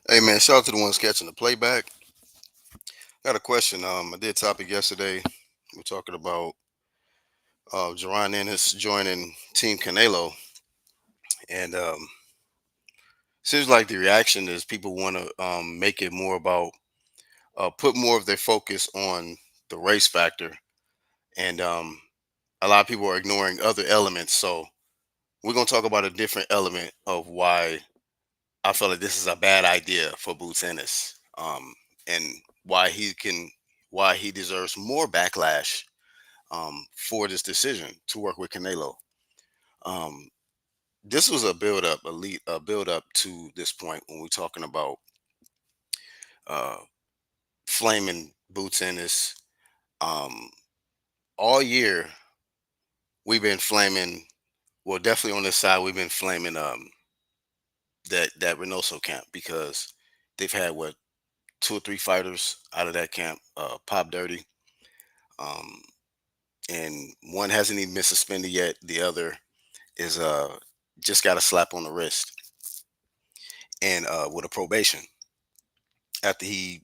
Hey man, shout out to the ones catching the playback. Got a question. I did a topic yesterday. We're talking about Jerron Ennis joining Team Canelo, and seems like the reaction is people want to make it more about put more of their focus on the race factor, and a lot of people are ignoring other elements. So we're gonna talk about a different element of why I feel like this is a bad idea for Boots Ennis, and why why he deserves more backlash for this decision to work with Canelo. Um, this was a build up, a build up to this point when we're talking about uh, flaming Boots Ennis. Um, all year we've been flaming. Well, definitely on this side we've been flaming that Reynoso camp because they've had what two or three fighters out of that camp pop dirty. Um, and one hasn't even been suspended yet. The other is just got a slap on the wrist and with a probation after he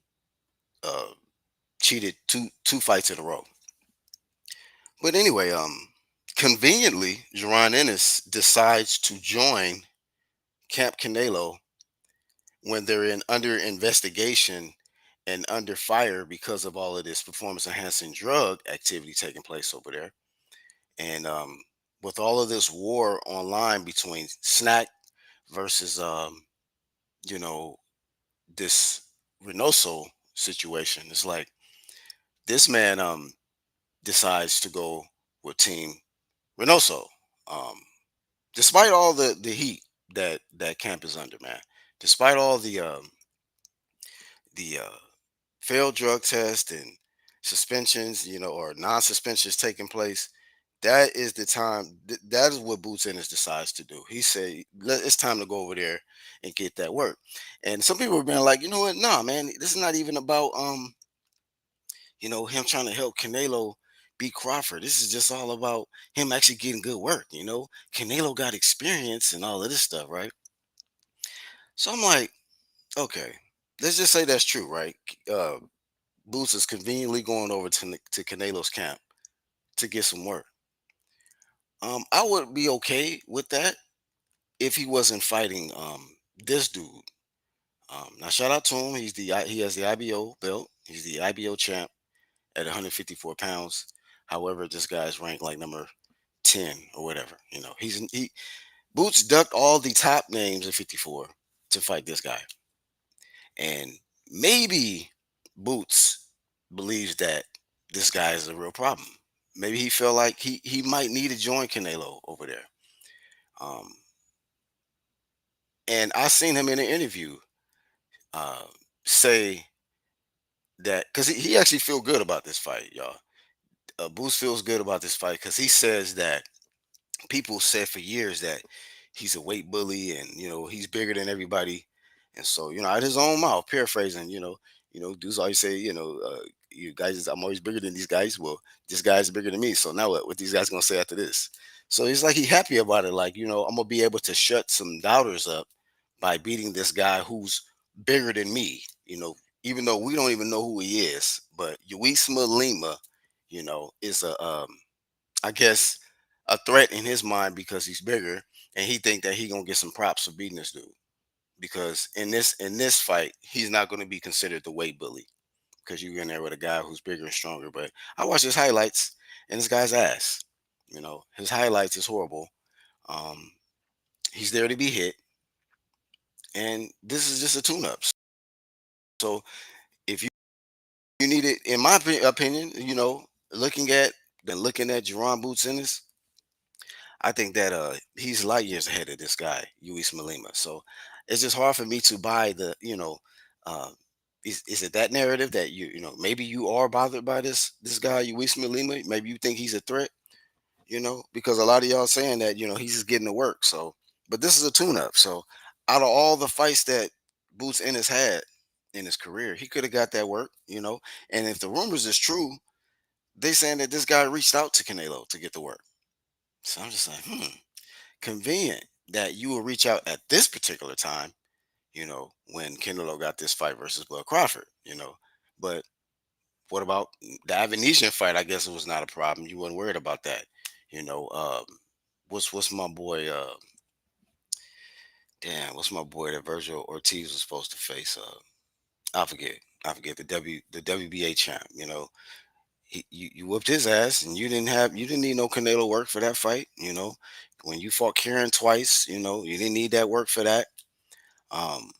uh cheated two fights in a row. But anyway, conveniently, Jerron Ennis decides to join Camp Canelo when they're in under investigation and under fire because of all of this performance enhancing drug activity taking place over there. And with all of this war online between Snack versus you know, this Reynoso situation, it's like this man decides to go with Team Reynoso. Um, despite all the heat that camp is under, man. Despite all the failed drug test and suspensions, or non-suspensions taking place, that is the time. That is what Boots Ennis decides to do. He said, It's time to go over there and get that work." And some people have been like, "You know what? Nah, man, this is not even about him trying to help Canelo beat Crawford. This is just all about him actually getting good work. Canelo got experience and all of this stuff, right?" So I'm like, okay, let's just say that's true, right? Uh, Boots is conveniently going over to Canelo's camp to get some work. I would be okay with that if he wasn't fighting this dude. Now shout out to him. He has the IBO belt. He's the IBO champ at 154 pounds. However, this guy's ranked like number 10 or whatever. He Boots ducked all the top names at 54 to fight this guy. And maybe Boots believes that this guy is a real problem. Maybe he felt like he might need to join Canelo over there. Um, and I seen him in an interview uh, say that because he actually feel good about this fight, y'all. Boots feels good about this fight because he says that people said for years that he's a weight bully and he's bigger than everybody. And so out of his own mouth, paraphrasing, dudes always say, you guys, I'm always bigger than these guys. Well, this guy's bigger than me, so now what these guys gonna say after this? So he's like he happy about it, like, I'm gonna be able to shut some doubters up by beating this guy who's bigger than me, even though we don't even know who he is. But Luisma Lima, is a I guess a threat in his mind because he's bigger, and he think that he gonna get some props for beating this dude. Because in this fight, he's not gonna be considered the weight bully because you're in there with a guy who's bigger and stronger. But I watched his highlights, and this guy's ass. His highlights is horrible. Um, he's there to be hit, and this is just a tune-up. So if you need it, in my opinion, looking at Jerron Boots Ennis, I think that he's light years ahead of this guy, Luis Malima. So it's just hard for me to buy uh is it that narrative that maybe you are bothered by this guy, Luis Malima? Maybe you think he's a threat, because a lot of y'all saying that, he's just getting to work. So but this is a tune up. So out of all the fights that Boots Ennis had in his career, he could have got that work. And if the rumors is true, they saying that this guy reached out to Canelo to get the work. So I'm just like, convenient that you will reach out at this particular time when Canelo got this fight versus Bud Crawford. But what about the Avenesian fight? I guess it was not a problem. You weren't worried about that. You know, what's my boy? What's my boy that Virgil Ortiz was supposed to face? I forget. I forget the WBA champ. You whooped his ass, and you didn't need no Canelo work for that fight. When you fought Karen twice, you didn't need that work for that. Um,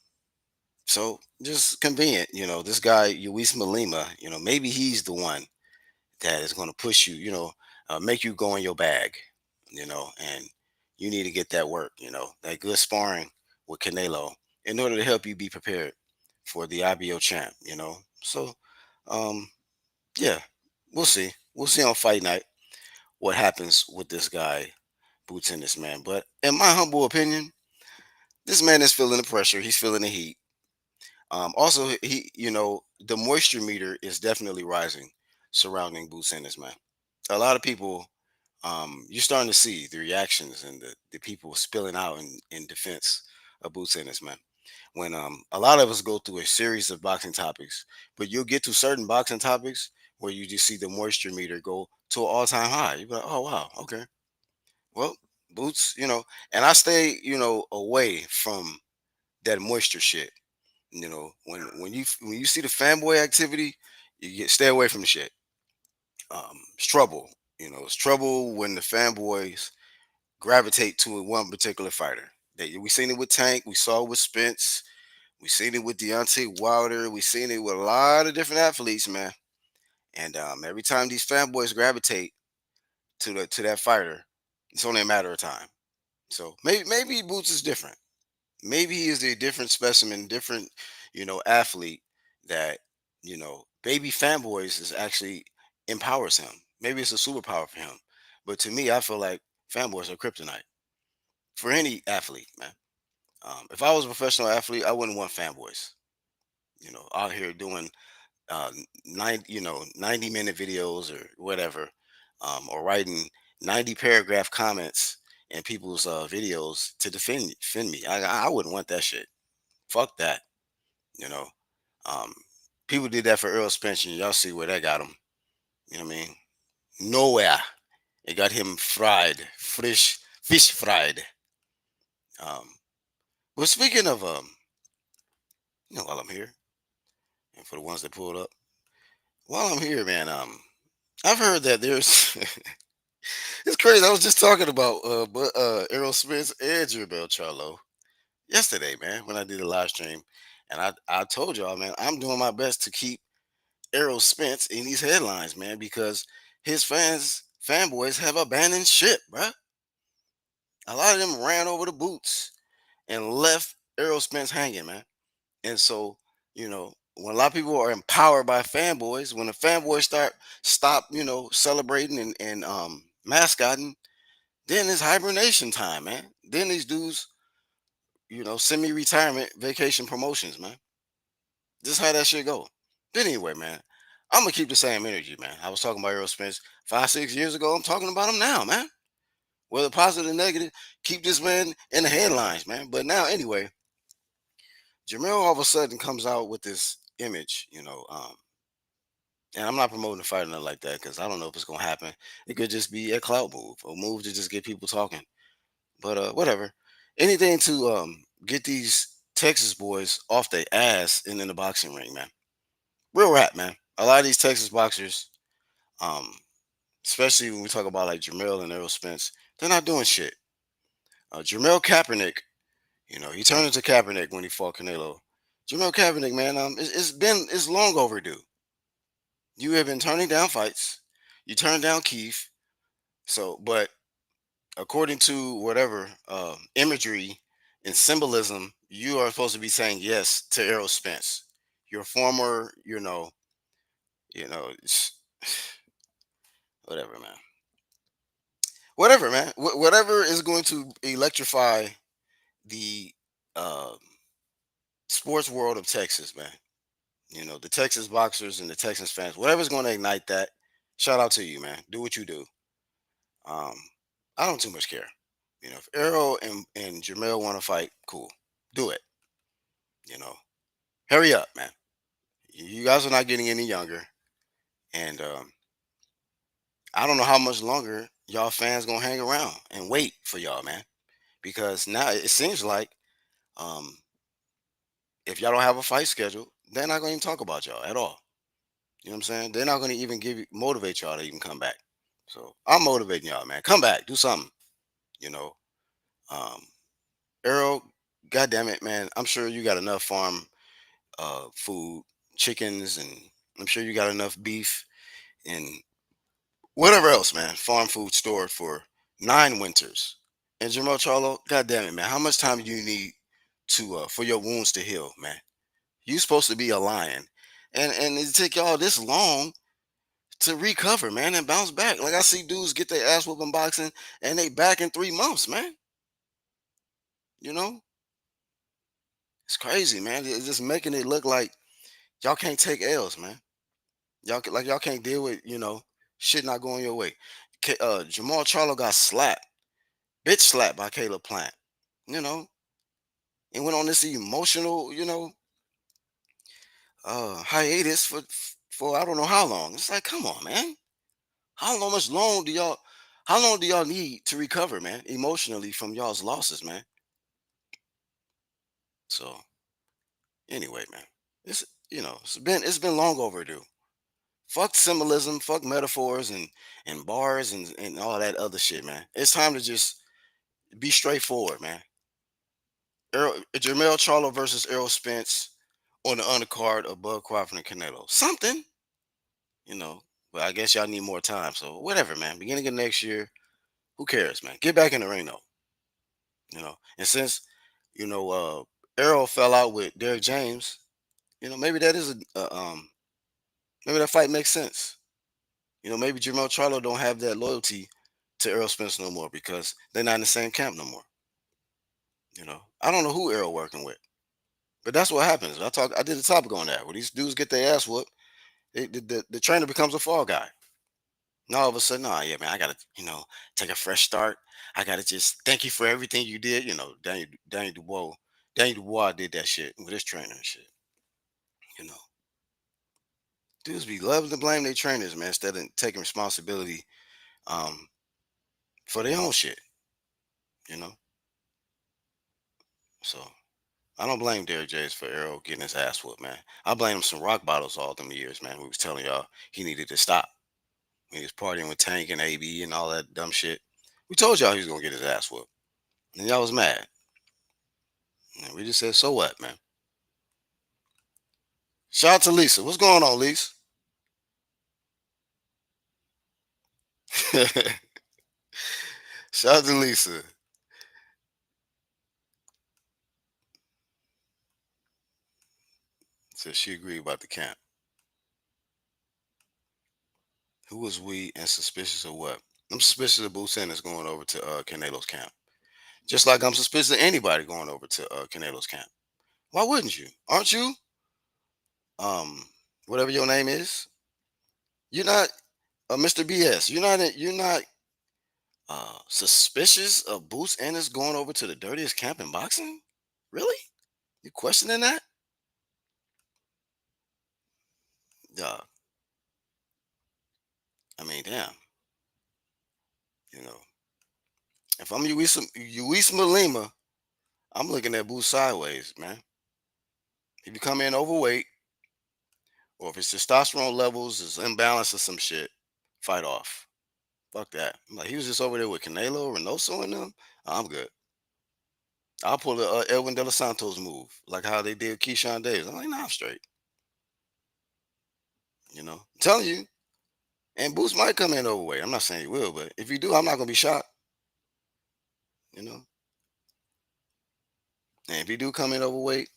so just convenient. This guy Luis Malima. Maybe he's the one that is going to push you. Make you go in your bag. And you need to get that work. That good sparring with Canelo in order to help you be prepared for the IBO champ. So um, yeah, we'll see. We'll see on fight night what happens with this guy, Boots in this man. But in my humble opinion, this man is feeling the pressure. He's feeling the heat. Also, the moisture meter is definitely rising surrounding Boots in this man. A lot of people, you're starting to see the reactions and the people spilling out in defense of Boots in this man. When a lot of us go through a series of boxing topics, but you'll get to certain boxing topics where you just see the moisture meter go to an all-time high. You're like, oh wow, okay. Well, Boots, and I stay, away from that moisture shit. When you see the fanboy activity, stay away from the shit. It's trouble. It's trouble when the fanboys gravitate to one particular fighter. We seen it with Tank. We saw it with Spence. We seen it with Deontay Wilder. We seen it with a lot of different athletes, man. And every time these fanboys gravitate to that fighter, it's only a matter of time. So maybe Boots is different. Maybe he is a different specimen, different athlete that baby fanboys is actually empowers him. Maybe it's a superpower for him. But to me, I feel like fanboys are kryptonite for any athlete, man. If I was a professional athlete, I wouldn't want fanboys. Out here doing 90-minute videos or whatever, or writing 90 paragraph comments in people's videos to defend me. I wouldn't want that shit. Fuck that. You know, um, People did that for Earl Spence, and y'all see where that got him. You know what I mean? Nowhere. It got him fried, fish fried. Um, but speaking of, while I'm here, and for the ones that pulled up, while I'm here, man, I've heard that there's it's crazy. I was just talking about Errol Spence and Jermel Charlo yesterday, man, when I did a live stream. And I told y'all, man, I'm doing my best to keep Errol Spence in these headlines, man, because his fanboys have abandoned ship, bruh. A lot of them ran over the boots and left Errol Spence hanging, man. And so, when a lot of people are empowered by fanboys, when the fanboys stop, celebrating and mascotting, then it's hibernation time, man. Then these dudes, semi-retirement vacation promotions, man. This is how that shit go. But anyway, man, I'm gonna keep the same energy, man. I was talking about Errol Spence 5, 6 years ago. I'm talking about him now, man. Whether positive or negative, keep this man in the headlines, man. But now, anyway, Jamel all of a sudden comes out with this image, and I'm not promoting the fight or nothing like that because I don't know if it's gonna happen. It could just be a clout move, a move to just get people talking. But whatever. Anything to get these Texas boys off their ass and in the boxing ring, man. Real rap, man. A lot of these Texas boxers, um, especially when we talk about like Jamel and Errol Spence, they're not doing shit. Jamel Kaepernick, he turned into Kaepernick when he fought Canelo. Jamel Kaepernick, man, it's long overdue. You have been turning down fights. You turned down Keith. But according to whatever imagery and symbolism, you are supposed to be saying yes to Errol Spence, your former, it's- whatever, man. Whatever, man. Whatever is going to electrify the uh, sports world of Texas, man. The Texas boxers and the Texans fans. Whatever's going to ignite that. Shout out to you, man. Do what you do. Um, I don't too much care. If Errol and Jamel want to fight, cool. Do it. You know, hurry up, man. You guys are not getting any younger, and I don't know how much longer y'all fans gonna hang around and wait for y'all, man. Because now it seems like um, if y'all don't have a fight schedule, they're not gonna even talk about y'all at all. You know what I'm saying? They're not gonna even motivate y'all to even come back. So I'm motivating y'all, man. Come back, do something. You know, um, Errol, goddamn it, man. I'm sure you got enough farm food, chickens, and I'm sure you got enough beef and whatever else, man. Farm food stored for 9 winters. And Jamal Charlo, goddamn it, man. How much time do you need to for your wounds to heal, man? You supposed to be a lion, and it take y'all this long to recover, man, and bounce back. Like I see dudes get their ass whooping boxing, and they back in 3 months, man. You know, it's crazy, man. It's just making it look like y'all can't take L's, man. Like y'all can't deal with shit not going your way. Jamal Charlo got slapped, bitch slapped by Caleb Plant. You know, and went on this emotional, hiatus for I don't know how long. It's like, come on, man. Much long do y'all? How long do y'all need to recover, man, emotionally from y'all's losses, man? So anyway, man, it's it's been long overdue. Fuck symbolism, fuck metaphors and bars and all that other shit, man. It's time to just be straightforward, man. Jermell Charlo versus Errol Spence on the undercard of Bud Crawford and Canelo. Something, you know. But I guess y'all need more time. So whatever, man. Beginning of next year, who cares, man? Get back in the ring though. And since Errol fell out with Derrick James, maybe that is maybe that fight makes sense. Maybe Jermell Charlo don't have that loyalty to Errol Spence no more because they're not in the same camp no more. I don't know who Errol working with, but that's what happens. I did a topic on that. When these dudes get their ass whooped, the trainer becomes a fall guy. Now all of a sudden, oh yeah, man, I gotta take a fresh start. I gotta just thank you for everything you did. Daniel Dubois did that shit with his trainer and shit. You know, dudes be loving to blame their trainers, man, instead of taking responsibility um for their own shit. You know, so I don't blame Derrick James for Arrow getting his ass whooped, man. I blame him some rock bottles all them years, man. We was telling y'all he needed to stop. He was partying with Tank and AB and all that dumb shit. We told y'all he was gonna get his ass whooped, and y'all was mad. And we just said, so what, man? Shout out to Lisa. What's going on, Lisa? Shout out to Lisa. Said she agreed about the camp. Who was we and suspicious of what? I'm suspicious of Boots Ennis going over to Canelo's camp. Just like I'm suspicious of anybody going over to Canelo's camp. Why wouldn't you? Aren't you? Um, Whatever your name is, you're not Mr. BS. You're not suspicious of Boots Ennis going over to the dirtiest camp in boxing? Really? You questioning that? Dog. I mean, damn. You know, if I'm Luis Malima, I'm looking at Boots sideways, man. If you come in overweight, or if his testosterone levels is imbalanced or some shit, fight off. Fuck that. Like he was just over there with Canelo, Reynoso, and them. I'm good. I'll pull the Elvin De Los Santos move, like how they did Keyshawn Davis. I'm like, nah, I'm straight. I'm telling you. And Boots might come in overweight. I'm not saying he will, but if you do, I'm not gonna be shocked. You know. And if you do come in overweight,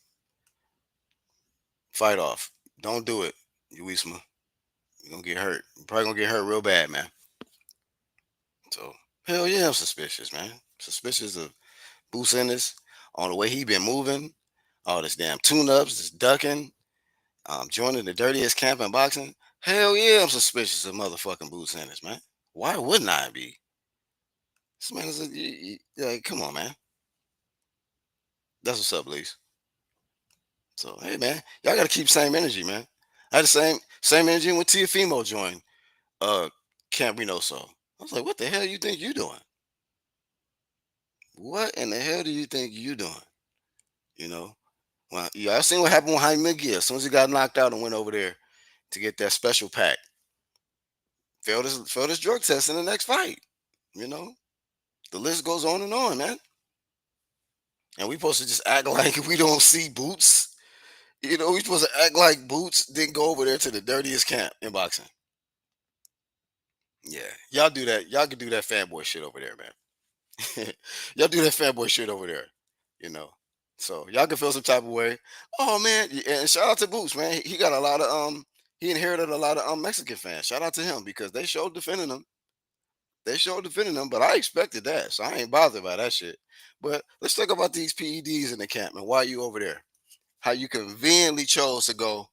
fight off. Don't do it, Uisma. You're gonna get hurt. You're probably gonna get hurt real bad, man. So hell yeah, I'm suspicious, man. Suspicious of Boots Ennis on the way he been moving, all this damn tune-ups, this ducking, joining the dirtiest camp in boxing. Hell yeah, I'm suspicious of motherfucking Boots Ennis, man. Why wouldn't I be? This man is like, come on, man. That's what's up, Lise. So hey man, y'all gotta keep same energy, man. I had the same energy when Tiafimo joined uh Camp Renoso. I was like, what the hell you think you doing? What in the hell do you think you doing? You know? Well, yeah, I seen what happened with Jaime McGee. As soon as he got knocked out and went over there to get that special pack, failed his drug test in the next fight. You know? The list goes on, man. And we supposed to just act like we don't see Boots. We supposed to act like Boots didn't go over there to the dirtiest camp in boxing. Yeah, y'all do that. Y'all can do that fanboy shit over there, man. Y'all do that fanboy shit over there. You know. So y'all can feel some type of way. Oh man, and shout out to Boots, man. He got a lot of he inherited a lot of Mexican fans. Shout out to him because they showed defending him. They showed defending him, but I expected that, so I ain't bothered by that shit. But let's talk about these PEDs in the camp and why you over there. How you conveniently chose to go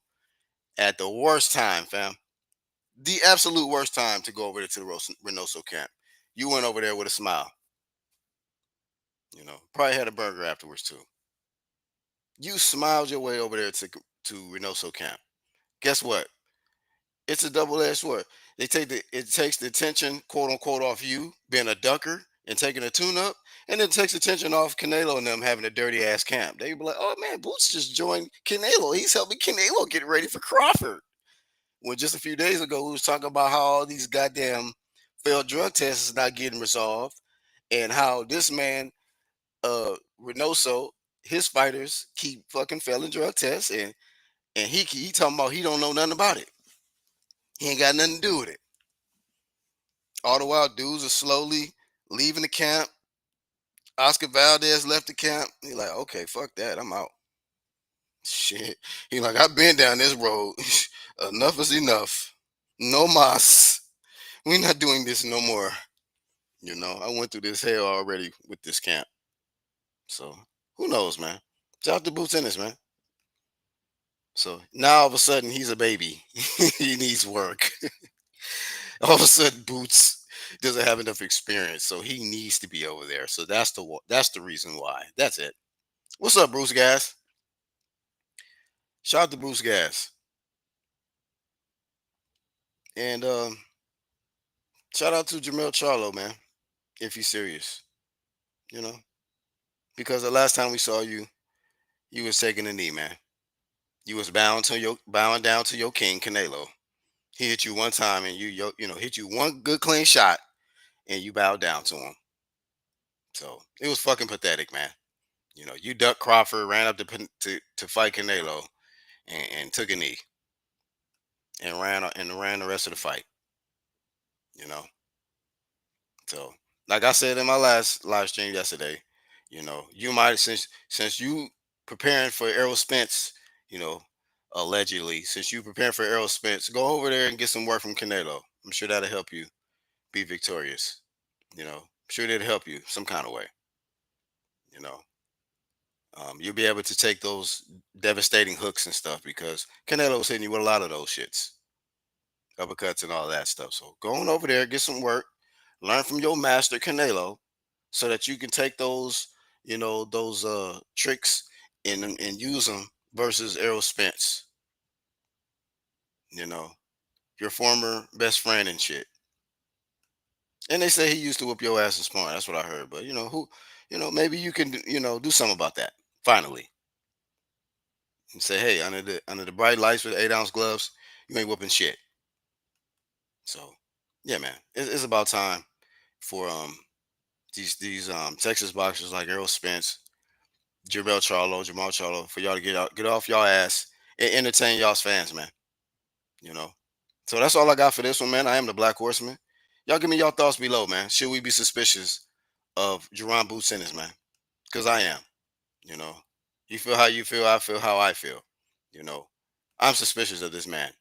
at the worst time, fam. The absolute worst time to go over there to the Reynoso camp. You went over there with a smile. Probably had a burger afterwards too. You smiled your way over there to Reynoso camp. Guess what? It's a double-edged sword. It takes the attention, quote unquote, off you being a ducker and taking a tune-up, and it takes attention off Canelo and them having a dirty ass camp. They be like, "Oh man, Boots just joined Canelo. He's helping Canelo get ready for Crawford." When just a few days ago we was talking about how all these goddamn failed drug tests is not getting resolved, and how this man, Reynoso, his fighters keep fucking failing drug tests, and he talking about he don't know nothing about it. He ain't got nothing to do with it. All the while, dudes are slowly leaving the camp. Oscar Valdez left the camp. He like, okay, fuck that, I'm out. Shit. He like, I've been down this road. Enough is enough. No mas. We not doing this no more. I went through this hell already with this camp. So who knows, man? Shout out to Boots Ennis, man. So now all of a sudden he's a baby. He needs work. All of a sudden Boots doesn't have enough experience, so he needs to be over there. So that's the reason why. That's it. What's up, Bruce Gas? Shout out to Bruce Gas, and shout out to Jamel Charlo, man. If he's serious, you know, because the last time we saw you, you was taking a knee, man. You was bowing down to your king Canelo. He hit you one time, and hit you one good clean shot, and you bowed down to him. So it was fucking pathetic, man. You ducked Crawford, ran up to fight Canelo, and took a knee and ran the rest of the fight. You know, so like I said in my last live stream yesterday, you might since you preparing for Errol Spence, you know, allegedly since you preparing for Errol Spence, go over there and get some work from Canelo. I'm sure that'll help you be victorious. I'm sure that'll help you some kind of way. You know, you'll be able to take those devastating hooks and stuff because Canelo's hitting you with a lot of those shits, uppercuts and all that stuff. So go on over there, get some work, learn from your master Canelo, so that you can take those tricks and use them versus Errol Spence. You know, your former best friend and shit. And they say he used to whoop your ass in sparring. That's what I heard. But maybe you can do something about that. Finally, and say, hey, under the bright lights with 8-ounce gloves, you ain't whooping shit. So, yeah, man, it's about time for these Texas boxers like Errol Spence, Jamal Charlo, for y'all to get off y'all ass and entertain y'all's fans, man. You know. So that's all I got for this one, man. I am the Black Horseman. Y'all give me y'all thoughts below, man. Should we be suspicious of Jerron Boots Ennis, man? Because I am. You know. You feel how you feel. I feel how I feel. You know. I'm suspicious of this man.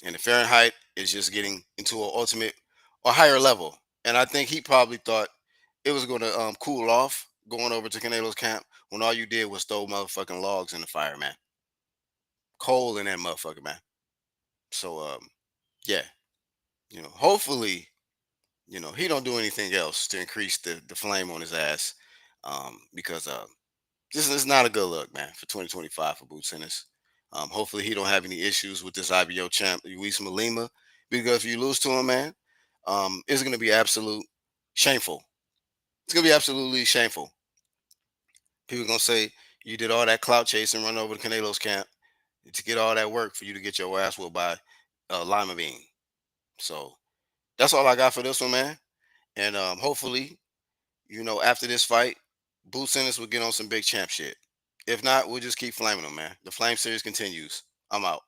And the Fahrenheit is just getting into an ultimate or higher level. And I think he probably thought it was going to cool off going over to Canelo's camp when all you did was throw motherfucking logs in the fire, man. Coal in that motherfucker, man. So yeah, hopefully, he don't do anything else to increase the flame on his ass. Because This is not a good look, man, for 2025 for Boots Ennis. Hopefully he don't have any issues with this IBO champ Luis Malima, because if you lose to him, man, it's gonna be absolute shameful. It's gonna be absolutely shameful. People gonna say you did all that clout chase and run over to Canelo's camp to get all that work for you to get your ass whooped by Lima Bean. So that's all I got for this one, man. And hopefully, after this fight, Boots Ennis will get on some big champ shit. If not, we'll just keep flaming them, man. The flame series continues. I'm out.